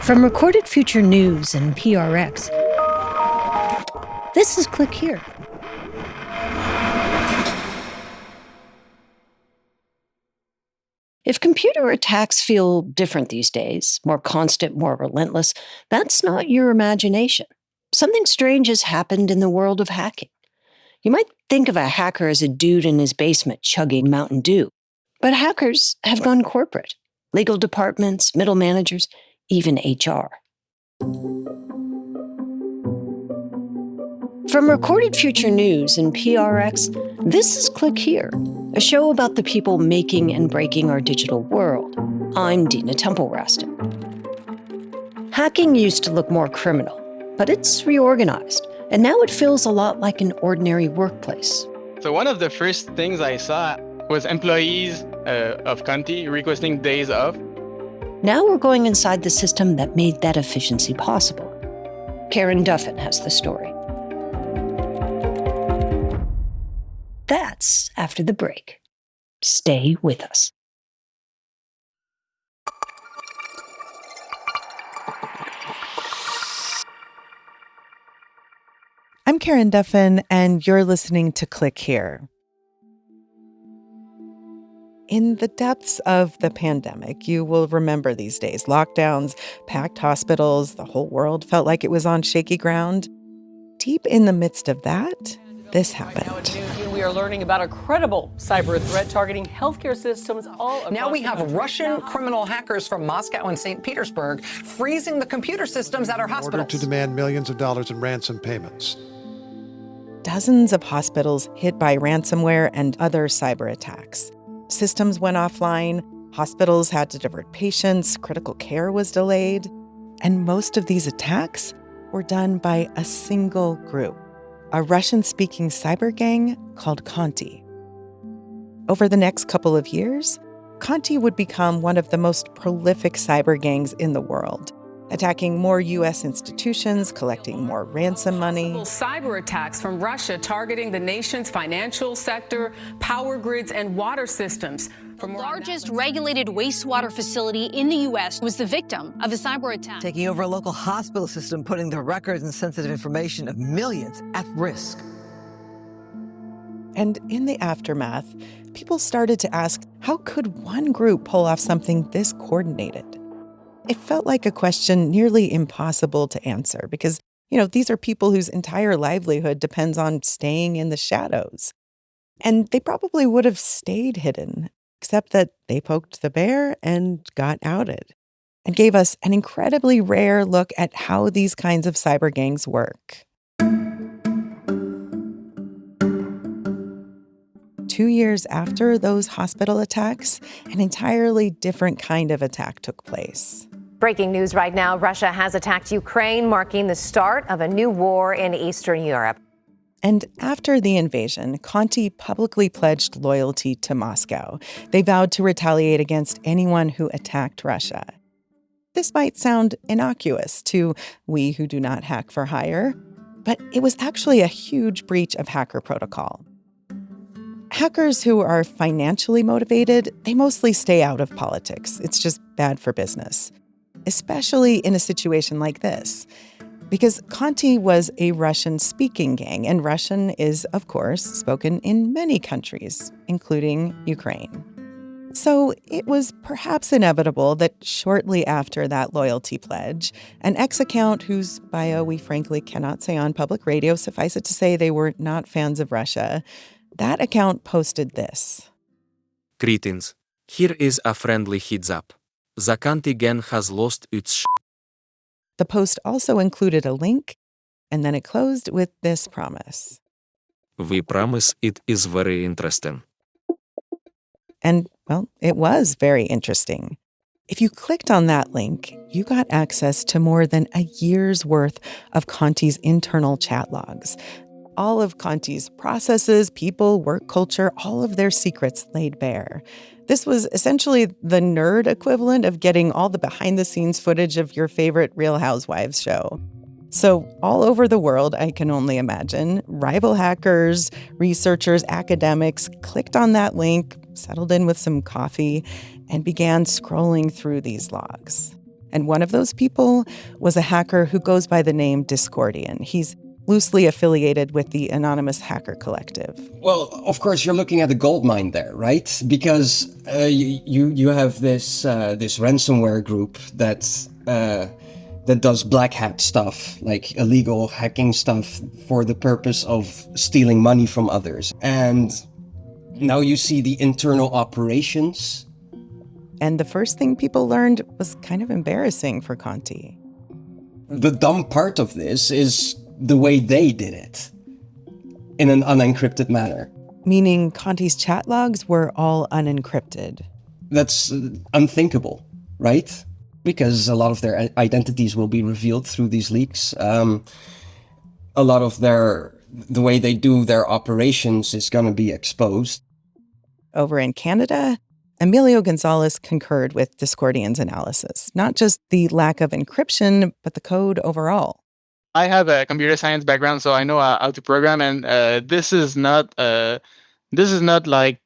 From recorded future news and PRX, this is Click Here. If computer attacks feel different these days, more constant, more relentless, that's not your imagination. Something strange has happened in the world of hacking. You might think of a hacker as a dude in his basement chugging Mountain Dew, but hackers have gone corporate. Legal departments, middle managers, even HR. From recorded future news and PRX, this is Click Here, a show about the people making and breaking our digital world. I'm Dina Temple-Raston. Hacking used to look more criminal, but it's reorganized, and now it feels a lot like an ordinary workplace. So one of the first things I saw was employees of Conti requesting days off. Now we're going inside the system that made that efficiency possible. Karen Duffin has the story. That's after the break. Stay with us. I'm Karen Duffin, and you're listening to Click Here. In the depths of the pandemic, you will remember these days. Lockdowns, packed hospitals, the whole world felt like it was on shaky ground. Deep in the midst of that, this happened. Right now at noon, we are learning about a credible cyber threat targeting healthcare systems all across. Now we have Russian criminal hackers from Moscow and St. Petersburg freezing the computer systems at our hospitals. In order to demand millions of dollars in ransom payments. Dozens of hospitals hit by ransomware and other cyber attacks. Systems went offline, hospitals had to divert patients, critical care was delayed, and most of these attacks were done by a single group, a Russian-speaking cyber gang called Conti. Over the next couple of years, Conti would become one of the most prolific cyber gangs in the world, attacking more U.S. institutions, collecting more ransom money. Cyber attacks from Russia targeting the nation's financial sector, power grids, and water systems. The largest regulated wastewater facility in the U.S. was the victim of a cyber attack. Taking over a local hospital system, putting the records and sensitive information of millions at risk. And in the aftermath, people started to ask, how could one group pull off something this coordinated? It felt like a question nearly impossible to answer because, these are people whose entire livelihood depends on staying in the shadows. And they probably would have stayed hidden, except that they poked the bear and got outed and gave us an incredibly rare look at how these kinds of cyber gangs work. 2 years after those hospital attacks, an entirely different kind of attack took place. Breaking news right now, Russia has attacked Ukraine, marking the start of a new war in Eastern Europe. And after the invasion, Conti publicly pledged loyalty to Moscow. They vowed to retaliate against anyone who attacked Russia. This might sound innocuous to we who do not hack for hire, but it was actually a huge breach of hacker protocol. Hackers who are financially motivated, they mostly stay out of politics. It's just bad for business, especially in a situation like this. Because Conti was a Russian-speaking gang, and Russian is, of course, spoken in many countries, including Ukraine. So it was perhaps inevitable that shortly after that loyalty pledge, an ex-account whose bio we frankly cannot say on public radio, suffice it to say they were not fans of Russia, that account posted this. Greetings. Here is a friendly heads up. The Conti gang has lost its The post also included a link, and then it closed with this promise. We promise it is very interesting. And, well, it was very interesting. If you clicked on that link, you got access to more than a year's worth of Conti's internal chat logs. All of Conti's processes, people, work culture, all of their secrets laid bare. This was essentially the nerd equivalent of getting all the behind-the-scenes footage of your favorite Real Housewives show. So all over the world, I can only imagine, rival hackers, researchers, academics clicked on that link, settled in with some coffee, and began scrolling through these logs. And one of those people was a hacker who goes by the name Discordian. He's loosely affiliated with the Anonymous Hacker Collective. Well, of course, you're looking at a gold mine there, right? Because you have this ransomware group that does black hat stuff, like illegal hacking stuff for the purpose of stealing money from others. And now you see the internal operations. And the first thing people learned was kind of embarrassing for Conti. The dumb part of this is the way they did it, in an unencrypted manner. Meaning Conti's chat logs were all unencrypted. That's unthinkable, right? Because a lot of their identities will be revealed through these leaks. A lot of the way they do their operations is going to be exposed. Over in Canada, Emilio Gonzalez concurred with Discordian's analysis. Not just the lack of encryption, but the code overall. I have a computer science background, so I know how to program, and this is not like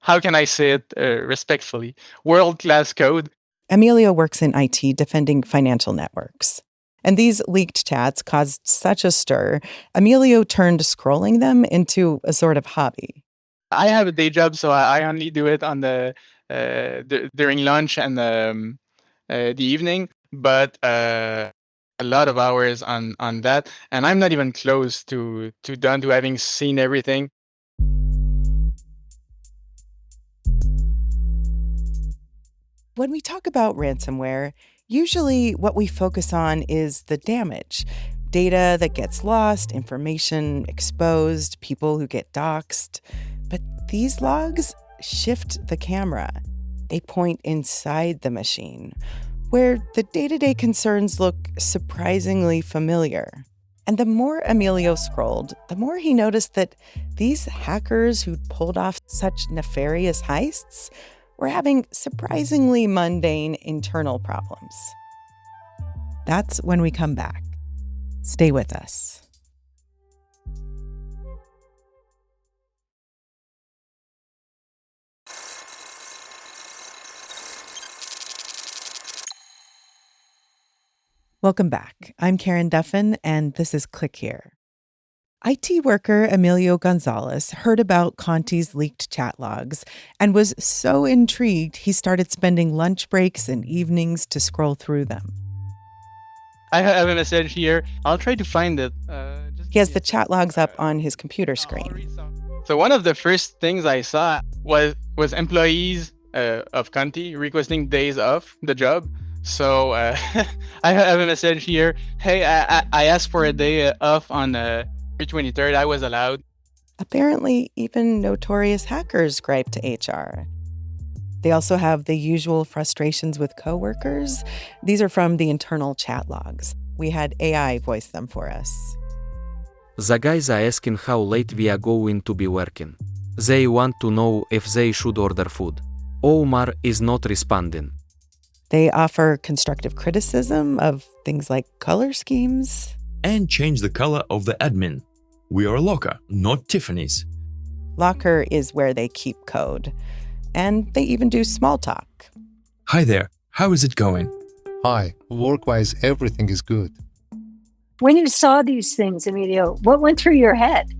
how can I say it respectfully? World-class code. Emilio works in IT defending financial networks. And these leaked chats caused such a stir, Emilio turned scrolling them into a sort of hobby. I have a day job, so I only do it on during lunch and the evening, but a lot of hours on that, and I'm not even close to done to having seen everything. When we talk about ransomware, usually what we focus on is the damage. Data that gets lost, information exposed, people who get doxxed. But these logs shift the camera. They point inside the machine, where the day-to-day concerns look surprisingly familiar. And the more Emilio scrolled, the more he noticed that these hackers who'd pulled off such nefarious heists were having surprisingly mundane internal problems. That's when we come back. Stay with us. Welcome back. I'm Karen Duffin, and this is Click Here. IT worker Emilio Gonzalez heard about Conti's leaked chat logs and was so intrigued he started spending lunch breaks and evenings to scroll through them. I have a message here. I'll try to find it. He has the chat logs up on his computer screen. So one of the first things I saw was employees of Conti requesting days off the job. So I have a message here. Hey, I asked for a day off on February 23rd. I was allowed. Apparently, even notorious hackers gripe to HR. They also have the usual frustrations with coworkers. These are from the internal chat logs. We had AI voice them for us. The guys are asking how late we are going to be working. They want to know if they should order food. Omar is not responding. They offer constructive criticism of things like color schemes. And change the color of the admin. We are Locker, not Tiffany's. Locker is where they keep code. And they even do small talk. Hi there, how is it going? Hi, work-wise, everything is good. When you saw these things, Emilio, what went through your head?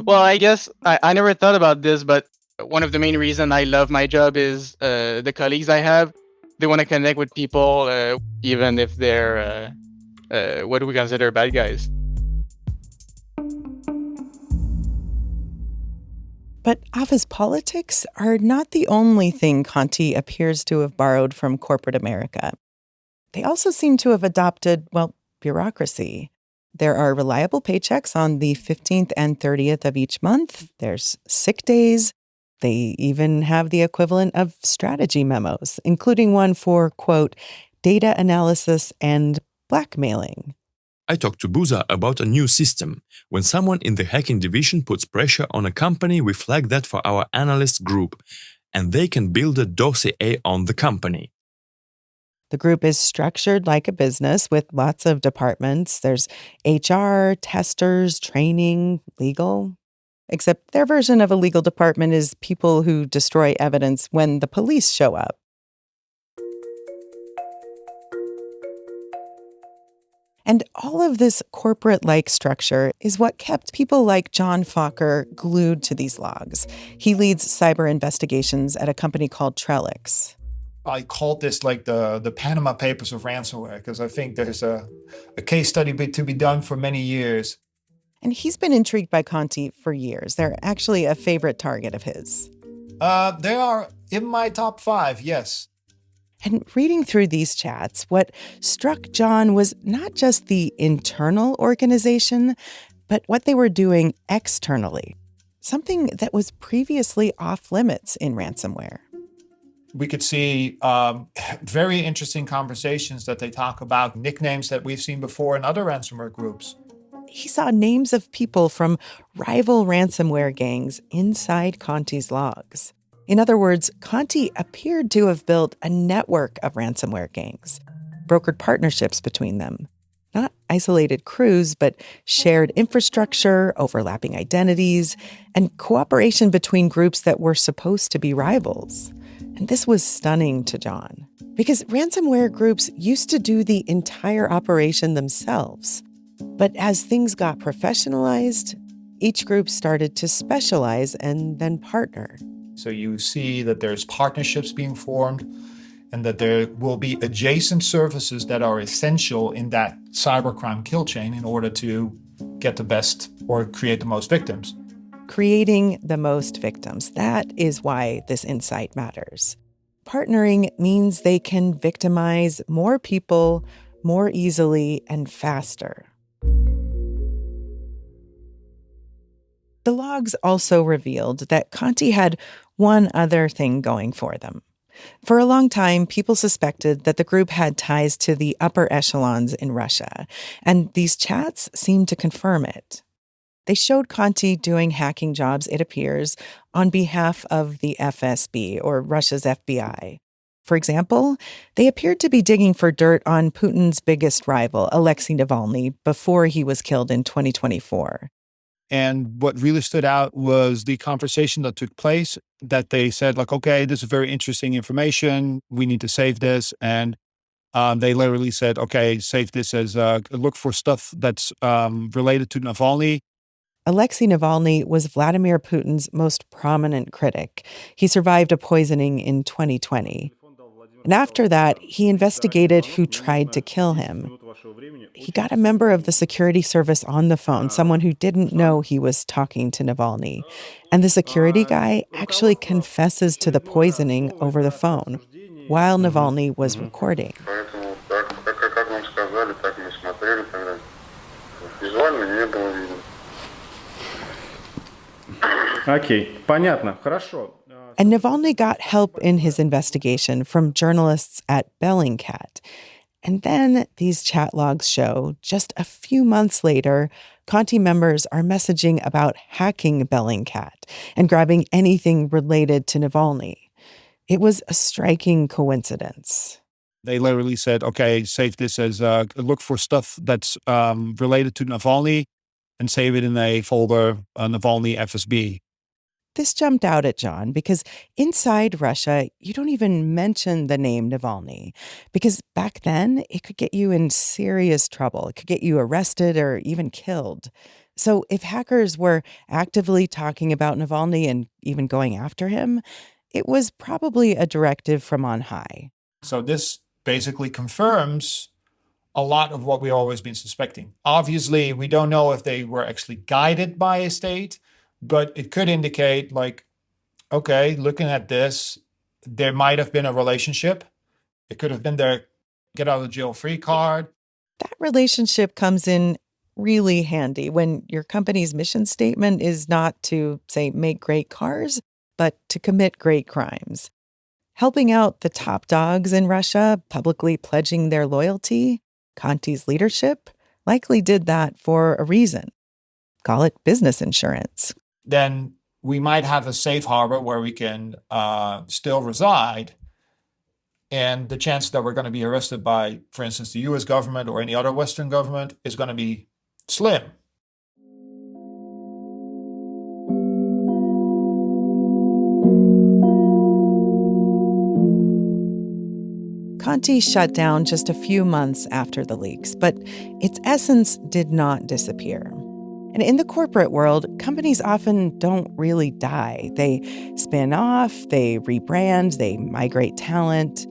Well, I guess I never thought about this, but one of the main reasons I love my job is the colleagues I have. They want to connect with people, even if they're what do we consider bad guys. But office politics are not the only thing Conti appears to have borrowed from corporate America. They also seem to have adopted, well, bureaucracy. There are reliable paychecks on the 15th and 30th of each month. There's sick days. They even have the equivalent of strategy memos, including one for, quote, data analysis and blackmailing. I talked to Buza about a new system. When someone in the hacking division puts pressure on a company, we flag that for our analyst group, and they can build a dossier on the company. The group is structured like a business with lots of departments. There's HR, testers, training, legal. Except their version of a legal department is people who destroy evidence when the police show up. And all of this corporate-like structure is what kept people like John Fokker glued to these logs. He leads cyber investigations at a company called Trellix. I called this like the Panama Papers of ransomware because I think there's a case study to be done for many years. And he's been intrigued by Conti for years. They're actually a favorite target of his. They are in my top 5, yes. And reading through these chats, what struck John was not just the internal organization, but what they were doing externally. Something that was previously off limits in ransomware. We could see very interesting conversations that they talk about, nicknames that we've seen before in other ransomware groups. He saw names of people from rival ransomware gangs inside Conti's logs. In other words, Conti appeared to have built a network of ransomware gangs, brokered partnerships between them. Not isolated crews, but shared infrastructure, overlapping identities, and cooperation between groups that were supposed to be rivals. And this was stunning to John, because ransomware groups used to do the entire operation themselves. But as things got professionalized, each group started to specialize and then partner. So you see that there's partnerships being formed and that there will be adjacent services that are essential in that cybercrime kill chain in order to get the best or create the most victims. Creating the most victims. That is why this insight matters. Partnering means they can victimize more people more easily and faster. The logs also revealed that Conti had one other thing going for them. For a long time, people suspected that the group had ties to the upper echelons in Russia, and these chats seemed to confirm it. They showed Conti doing hacking jobs, it appears, on behalf of the FSB, or Russia's FBI. For example, they appeared to be digging for dirt on Putin's biggest rival, Alexei Navalny, before he was killed in 2024. And what really stood out was the conversation that took place, that they said, like, okay, this is very interesting information. We need to save this. And they literally said, okay, save this as look for stuff that's related to Navalny. Alexei Navalny was Vladimir Putin's most prominent critic. He survived a poisoning in 2020. And after that, he investigated who tried to kill him. He got a member of the security service on the phone, someone who didn't know he was talking to Navalny. And the security guy actually confesses to the poisoning over the phone while Navalny was recording. And Navalny got help in his investigation from journalists at Bellingcat. And then these chat logs show, just a few months later, Conti members are messaging about hacking Bellingcat and grabbing anything related to Navalny. It was a striking coincidence. They literally said, okay, save this as look for stuff that's related to Navalny and save it in a folder, Navalny FSB. This jumped out at John because inside Russia, you don't even mention the name Navalny, because back then it could get you in serious trouble. It could get you arrested or even killed. So if hackers were actively talking about Navalny and even going after him, it was probably a directive from on high. So this basically confirms a lot of what we've always been suspecting. Obviously, we don't know if they were actually guided by a state, but it could indicate, like, okay, looking at this, there might have been a relationship. It could have been their get out of jail free card. That relationship comes in really handy when your company's mission statement is not to, say, make great cars, but to commit great crimes. Helping out the top dogs in Russia, publicly pledging their loyalty, Conti's leadership likely did that for a reason. Call it business insurance. Then we might have a safe harbor where we can still reside. And the chance that we're going to be arrested by, for instance, the US government or any other Western government is going to be slim. Conti shut down just a few months after the leaks, but its essence did not disappear. And in the corporate world, companies often don't really die. They spin off, they rebrand, they migrate talent.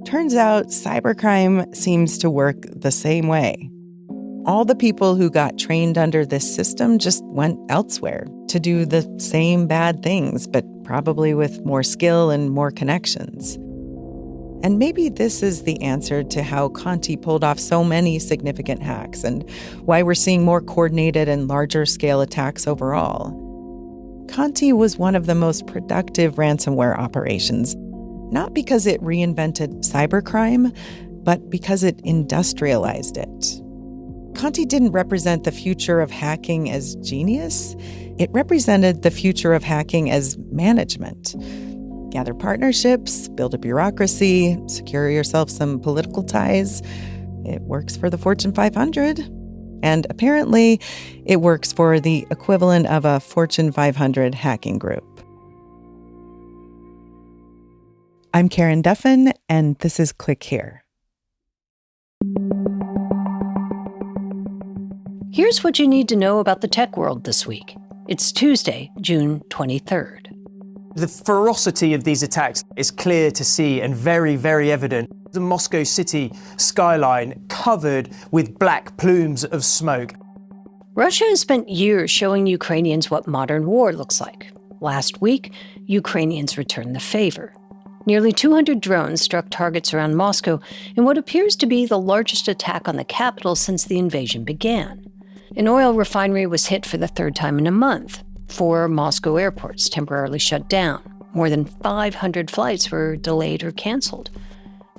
Turns out cybercrime seems to work the same way. All the people who got trained under this system just went elsewhere to do the same bad things, but probably with more skill and more connections. And maybe this is the answer to how Conti pulled off so many significant hacks and why we're seeing more coordinated and larger scale attacks overall. Conti was one of the most productive ransomware operations, not because it reinvented cybercrime, but because it industrialized it. Conti didn't represent the future of hacking as genius. It represented the future of hacking as management. Gather partnerships, build a bureaucracy, secure yourself some political ties. It works for the Fortune 500. And apparently, it works for the equivalent of a Fortune 500 hacking group. I'm Karen Duffin, and this is Click Here. Here's what you need to know about the tech world this week. It's Tuesday, June 23rd. The ferocity of these attacks is clear to see and very, very evident. The Moscow city skyline covered with black plumes of smoke. Russia has spent years showing Ukrainians what modern war looks like. Last week, Ukrainians returned the favor. Nearly 200 drones struck targets around Moscow in what appears to be the largest attack on the capital since the invasion began. An oil refinery was hit for the third time in a month. 4 Moscow airports temporarily shut down. More than 500 flights were delayed or canceled.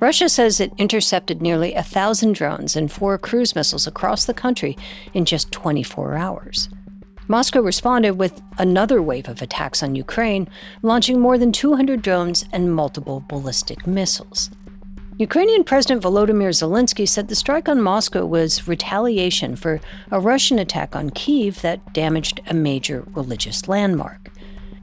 Russia says it intercepted nearly 1,000 drones and 4 cruise missiles across the country in just 24 hours. Moscow responded with another wave of attacks on Ukraine, launching more than 200 drones and multiple ballistic missiles. Ukrainian President Volodymyr Zelensky said the strike on Moscow was retaliation for a Russian attack on Kyiv that damaged a major religious landmark.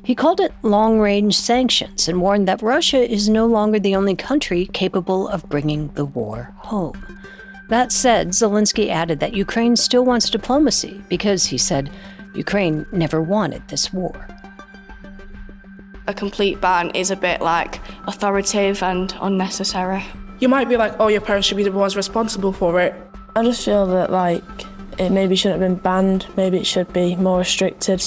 He called it long-range sanctions and warned that Russia is no longer the only country capable of bringing the war home. That said, Zelensky added that Ukraine still wants diplomacy because, he said, Ukraine never wanted this war. A complete ban is a bit authoritative and unnecessary. You might be like, oh, your parents should be the ones responsible for it. I just feel that it maybe shouldn't have been banned, maybe it should be more restricted.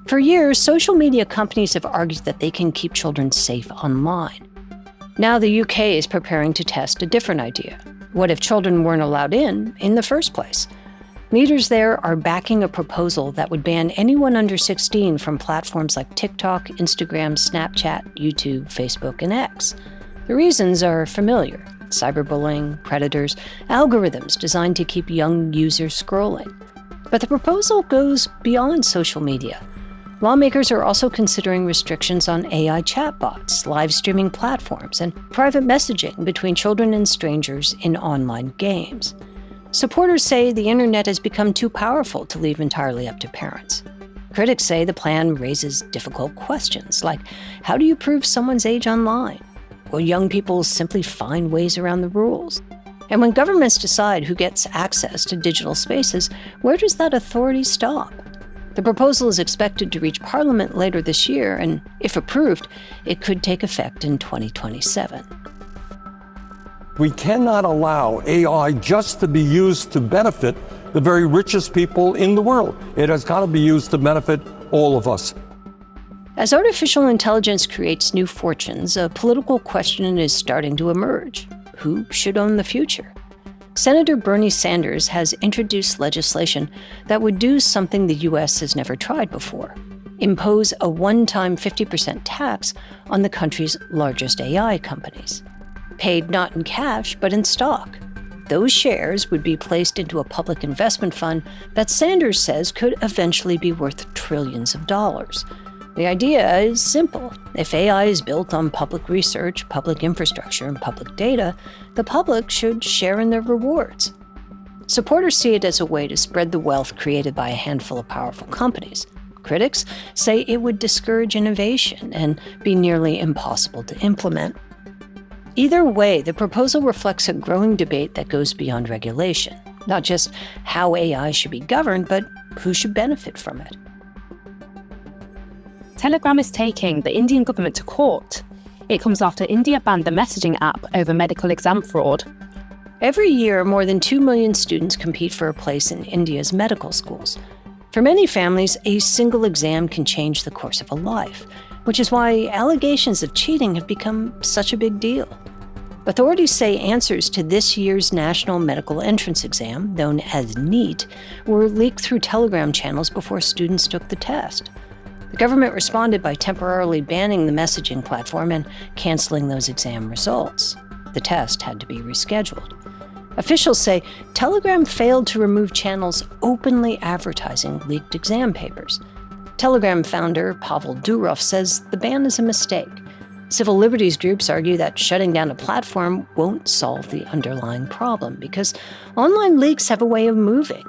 For years, social media companies have argued that they can keep children safe online. Now the UK is preparing to test a different idea. What if children weren't allowed in the first place? Leaders there are backing a proposal that would ban anyone under 16 from platforms like TikTok, Instagram, Snapchat, YouTube, Facebook, and X. The reasons are familiar: cyberbullying, predators, algorithms designed to keep young users scrolling. But the proposal goes beyond social media. Lawmakers are also considering restrictions on AI chatbots, live streaming platforms, and private messaging between children and strangers in online games. Supporters say the internet has become too powerful to leave entirely up to parents. Critics say the plan raises difficult questions, like how do you prove someone's age online? Will young people simply find ways around the rules? And when governments decide who gets access to digital spaces, where does that authority stop? The proposal is expected to reach Parliament later this year, and if approved, it could take effect in 2027. We cannot allow AI just to be used to benefit the very richest people in the world. It has got to be used to benefit all of us. As artificial intelligence creates new fortunes, a political question is starting to emerge. Who should own the future? Senator Bernie Sanders has introduced legislation that would do something the U.S. has never tried before: impose a one-time 50% tax on the country's largest AI companies. Paid not in cash, but in stock. Those shares would be placed into a public investment fund that Sanders says could eventually be worth trillions of dollars. The idea is simple. If AI is built on public research, public infrastructure, and public data, the public should share in their rewards. Supporters see it as a way to spread the wealth created by a handful of powerful companies. Critics say it would discourage innovation and be nearly impossible to implement. Either way, the proposal reflects a growing debate that goes beyond regulation, not just how AI should be governed, but who should benefit from it. Telegram is taking the Indian government to court. It comes after India banned the messaging app over medical exam fraud. Every year, more than 2 million students compete for a place in India's medical schools. For many families, a single exam can change the course of a life, which is why allegations of cheating have become such a big deal. Authorities say answers to this year's National Medical Entrance Exam, known as NEET, were leaked through Telegram channels before students took the test. The government responded by temporarily banning the messaging platform and canceling those exam results. The test had to be rescheduled. Officials say Telegram failed to remove channels openly advertising leaked exam papers. Telegram founder Pavel Durov says the ban is a mistake. Civil liberties groups argue that shutting down a platform won't solve the underlying problem because online leaks have a way of moving.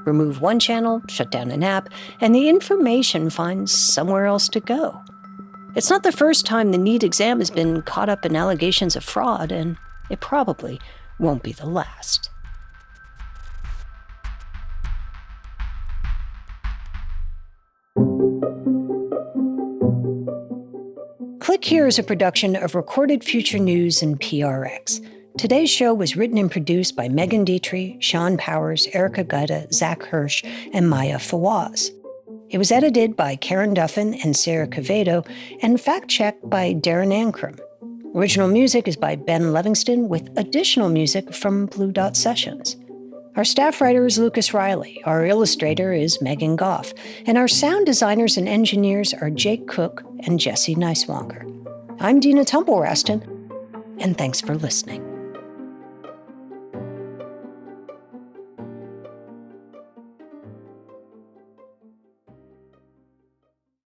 Remove one channel, shut down an app, and the information finds somewhere else to go. It's not the first time the NEET exam has been caught up in allegations of fraud, and it probably won't be the last. Click Here is a production of Recorded Future News and PRX. Today's show was written and produced by Megan Dietrich, Sean Powers, Erica Gutta, Zach Hirsch, and Maya Fawaz. It was edited by Karen Duffin and Sarah Quevedo and fact-checked by Darren Ankrum. Original music is by Ben Livingston with additional music from Blue Dot Sessions. Our staff writer is Lucas Riley, our illustrator is Megan Goff, and our sound designers and engineers are Jake Cook and Jesse Neiswanger. I'm Dina Tumble-Raston, and thanks for listening.